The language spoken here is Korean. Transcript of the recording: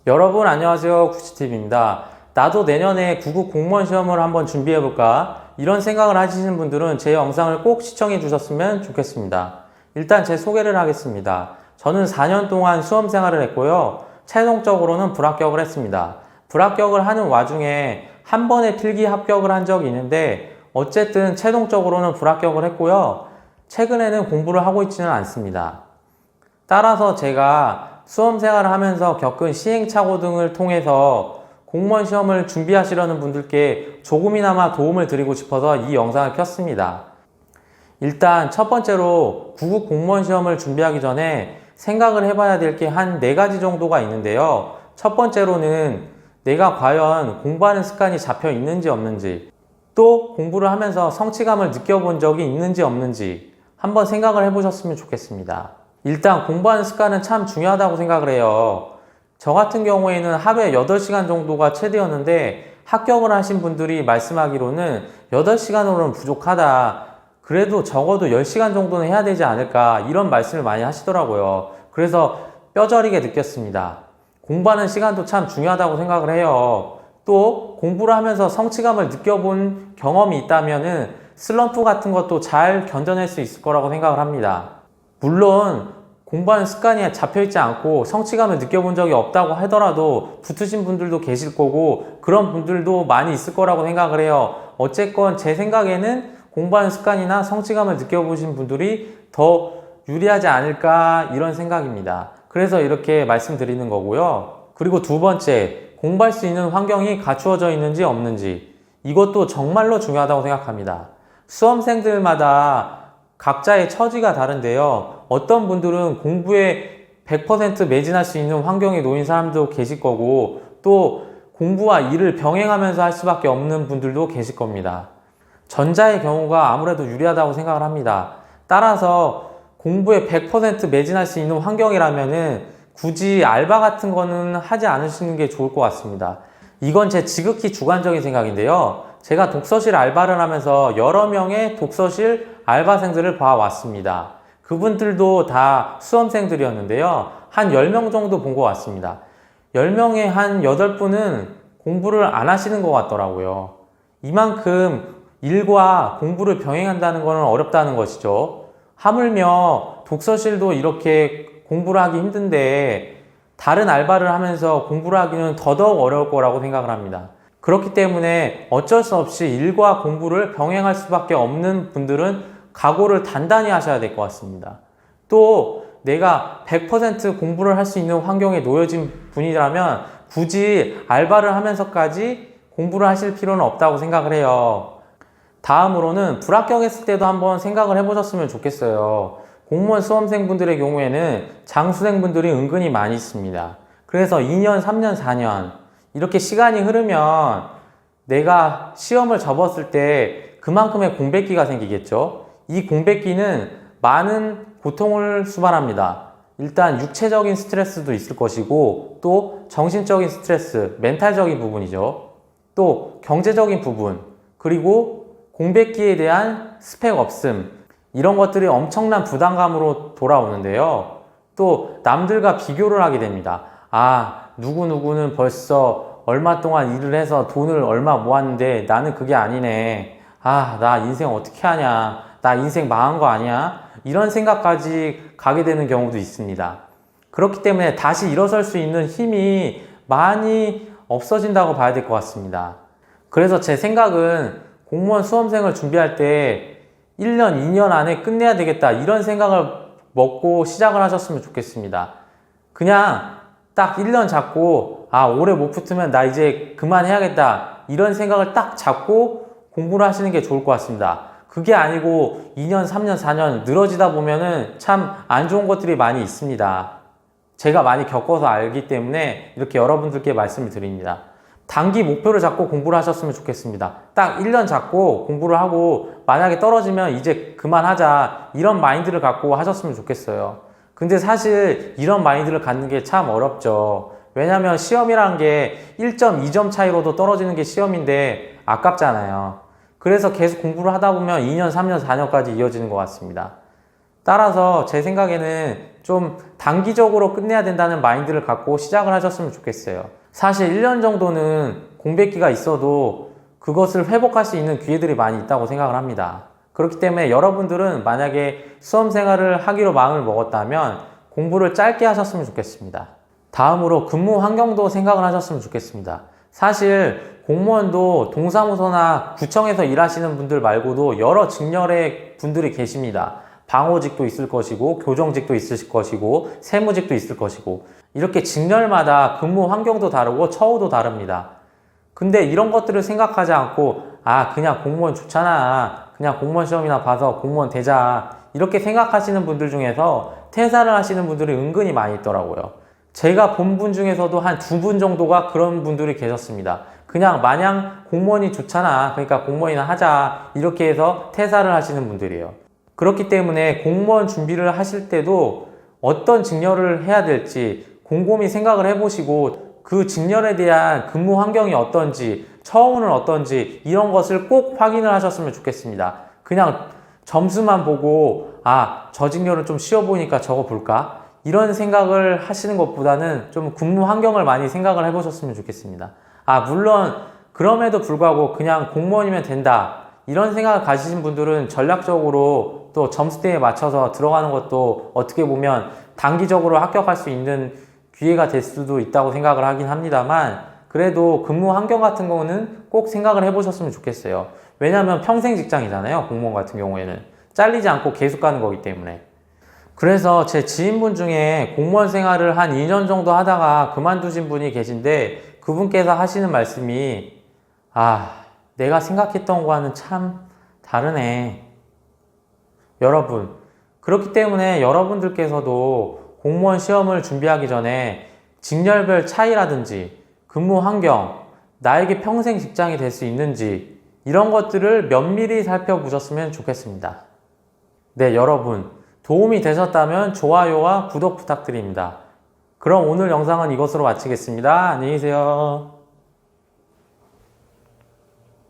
여러분 안녕하세요, 구치TV입니다. 나도 내년에 9급 공무원 시험을 한번 준비해볼까? 이런 생각을 하시는 분들은 제 영상을 꼭 시청해 주셨으면 좋겠습니다. 일단 제 소개를 하겠습니다. 저는 4년 동안 수험 생활을 했고요. 최종적으로는 불합격을 했습니다. 불합격을 하는 와중에 한 번에 필기 합격을 한 적이 있는데 어쨌든 최종적으로는 불합격을 했고요. 최근에는 공부를 하고 있지는 않습니다. 따라서 제가 수험 생활을 하면서 겪은 시행착오 등을 통해서 공무원 시험을 준비하시려는 분들께 조금이나마 도움을 드리고 싶어서 이 영상을 켰습니다. 일단 첫 번째로 9급 공무원 시험을 준비하기 전에 생각을 해봐야 될 게 한 4가지 정도가 있는데요. 첫 번째로는 내가 과연 공부하는 습관이 잡혀 있는지 없는지, 또 공부를 하면서 성취감을 느껴본 적이 있는지 없는지 한번 생각을 해보셨으면 좋겠습니다. 일단 공부하는 습관은 참 중요하다고 생각을 해요. 저 같은 경우에는 하루에 8시간 정도가 최대였는데 합격을 하신 분들이 말씀하기로는 8시간으로는 부족하다. 그래도 적어도 10시간 정도는 해야 되지 않을까, 이런 말씀을 많이 하시더라고요. 그래서 뼈저리게 느꼈습니다. 공부하는 시간도 참 중요하다고 생각을 해요. 또 공부를 하면서 성취감을 느껴본 경험이 있다면은 슬럼프 같은 것도 잘 견뎌낼 수 있을 거라고 생각을 합니다. 물론 공부하는 습관이 잡혀있지 않고 성취감을 느껴본 적이 없다고 하더라도 붙으신 분들도 계실 거고 그런 분들도 많이 있을 거라고 생각을 해요. 어쨌건 제 생각에는 공부하는 습관이나 성취감을 느껴보신 분들이 더 유리하지 않을까, 이런 생각입니다. 그래서 이렇게 말씀드리는 거고요. 그리고 두 번째, 공부할 수 있는 환경이 갖추어져 있는지 없는지, 이것도 정말로 중요하다고 생각합니다. 수험생들마다 각자의 처지가 다른데요. 어떤 분들은 공부에 100% 매진할 수 있는 환경에 놓인 사람도 계실 거고, 또 공부와 일을 병행하면서 할 수밖에 없는 분들도 계실 겁니다. 전자의 경우가 아무래도 유리하다고 생각을 합니다. 따라서 공부에 100% 매진할 수 있는 환경이라면은 굳이 알바 같은 거는 하지 않으시는 게 좋을 것 같습니다. 이건 제 지극히 주관적인 생각인데요. 제가 독서실 알바를 하면서 여러 명의 독서실 알바생들을 봐왔습니다. 그분들도 다 수험생들이었는데요. 한 10명 정도 본 것 같습니다. 10명에 한 8분은 공부를 안 하시는 것 같더라고요. 이만큼 일과 공부를 병행한다는 것은 어렵다는 것이죠. 하물며 독서실도 이렇게 공부를 하기 힘든데 다른 알바를 하면서 공부를 하기는 더더욱 어려울 거라고 생각을 합니다. 그렇기 때문에 어쩔 수 없이 일과 공부를 병행할 수밖에 없는 분들은 각오를 단단히 하셔야 될 것 같습니다. 또 내가 100% 공부를 할 수 있는 환경에 놓여진 분이라면 굳이 알바를 하면서까지 공부를 하실 필요는 없다고 생각을 해요. 다음으로는 불합격했을 때도 한번 생각을 해보셨으면 좋겠어요. 공무원 수험생분들의 경우에는 장수생분들이 은근히 많이 있습니다. 그래서 2년, 3년, 4년 이렇게 시간이 흐르면 내가 시험을 접었을 때 그만큼의 공백기가 생기겠죠. 이 공백기는 많은 고통을 수반합니다. 일단 육체적인 스트레스도 있을 것이고, 또 정신적인 스트레스, 멘탈적인 부분이죠. 또 경제적인 부분, 그리고 공백기에 대한 스펙 없음, 이런 것들이 엄청난 부담감으로 돌아오는데요. 또 남들과 비교를 하게 됩니다. 아, 누구누구는 벌써 얼마 동안 일을 해서 돈을 얼마 모았는데 나는 그게 아니네. 아, 나 인생 어떻게 하냐. 나 인생 망한 거 아니야? 이런 생각까지 가게 되는 경우도 있습니다. 그렇기 때문에 다시 일어설 수 있는 힘이 많이 없어진다고 봐야 될 것 같습니다. 그래서 제 생각은 공무원 수험생을 준비할 때 1년, 2년 안에 끝내야 되겠다, 이런 생각을 먹고 시작을 하셨으면 좋겠습니다. 그냥 딱 1년 잡고, 아, 올해 못 붙으면 나 이제 그만해야겠다, 이런 생각을 딱 잡고 공부를 하시는 게 좋을 것 같습니다. 그게 아니고 2년, 3년, 4년 늘어지다 보면은 참 안 좋은 것들이 많이 있습니다. 제가 많이 겪어서 알기 때문에 이렇게 여러분들께 말씀을 드립니다. 단기 목표를 잡고 공부를 하셨으면 좋겠습니다. 딱 1년 잡고 공부를 하고 만약에 떨어지면 이제 그만하자, 이런 마인드를 갖고 하셨으면 좋겠어요. 근데 사실 이런 마인드를 갖는 게 참 어렵죠. 왜냐면 시험이라는 게 1점, 2점 차이로도 떨어지는 게 시험인데 아깝잖아요. 그래서 계속 공부를 하다 보면 2년, 3년, 4년까지 이어지는 것 같습니다. 따라서 제 생각에는 좀 단기적으로 끝내야 된다는 마인드를 갖고 시작을 하셨으면 좋겠어요. 사실 1년 정도는 공백기가 있어도 그것을 회복할 수 있는 기회들이 많이 있다고 생각을 합니다. 그렇기 때문에 여러분들은 만약에 수험 생활을 하기로 마음을 먹었다면 공부를 짧게 하셨으면 좋겠습니다. 다음으로 근무 환경도 생각을 하셨으면 좋겠습니다. 사실 공무원도 동사무소나 구청에서 일하시는 분들 말고도 여러 직렬의 분들이 계십니다. 방호직도 있을 것이고, 교정직도 있을 것이고, 세무직도 있을 것이고, 이렇게 직렬마다 근무 환경도 다르고 처우도 다릅니다. 근데 이런 것들을 생각하지 않고 그냥 공무원 좋잖아, 그냥 공무원 시험이나 봐서 공무원 되자, 이렇게 생각하시는 분들 중에서 퇴사를 하시는 분들이 은근히 많이 있더라고요. 제가 본 분 중에서도 한 2분 정도가 그런 분들이 계셨습니다. 그냥 마냥 공무원이 좋잖아, 그러니까 공무원이나 하자, 이렇게 해서 퇴사를 하시는 분들이에요. 그렇기 때문에 공무원 준비를 하실 때도 어떤 직렬을 해야 될지 곰곰이 생각을 해보시고, 그 직렬에 대한 근무 환경이 어떤지, 처우는 어떤지, 이런 것을 꼭 확인을 하셨으면 좋겠습니다. 그냥 점수만 보고 저 직렬은 좀 쉬워 보이니까 저거 볼까? 이런 생각을 하시는 것보다는 좀 근무 환경을 많이 생각을 해보셨으면 좋겠습니다. 물론 그럼에도 불구하고 그냥 공무원이면 된다, 이런 생각을 가지신 분들은 전략적으로 또 점수대에 맞춰서 들어가는 것도 어떻게 보면 단기적으로 합격할 수 있는 기회가 될 수도 있다고 생각을 하긴 합니다만, 그래도 근무 환경 같은 경우는 꼭 생각을 해보셨으면 좋겠어요. 왜냐하면 평생 직장이잖아요. 공무원 같은 경우에는 잘리지 않고 계속 가는 거기 때문에. 그래서 제 지인분 중에 공무원 생활을 한 2년 정도 하다가 그만두신 분이 계신데, 그분께서 하시는 말씀이 내가 생각했던 거와는 참 다르네. 여러분, 그렇기 때문에 여러분들께서도 공무원 시험을 준비하기 전에 직렬별 차이라든지 근무 환경, 나에게 평생 직장이 될 수 있는지, 이런 것들을 면밀히 살펴보셨으면 좋겠습니다. 네, 여러분, 도움이 되셨다면 좋아요와 구독 부탁드립니다. 그럼 오늘 영상은 이것으로 마치겠습니다. 안녕히 계세요.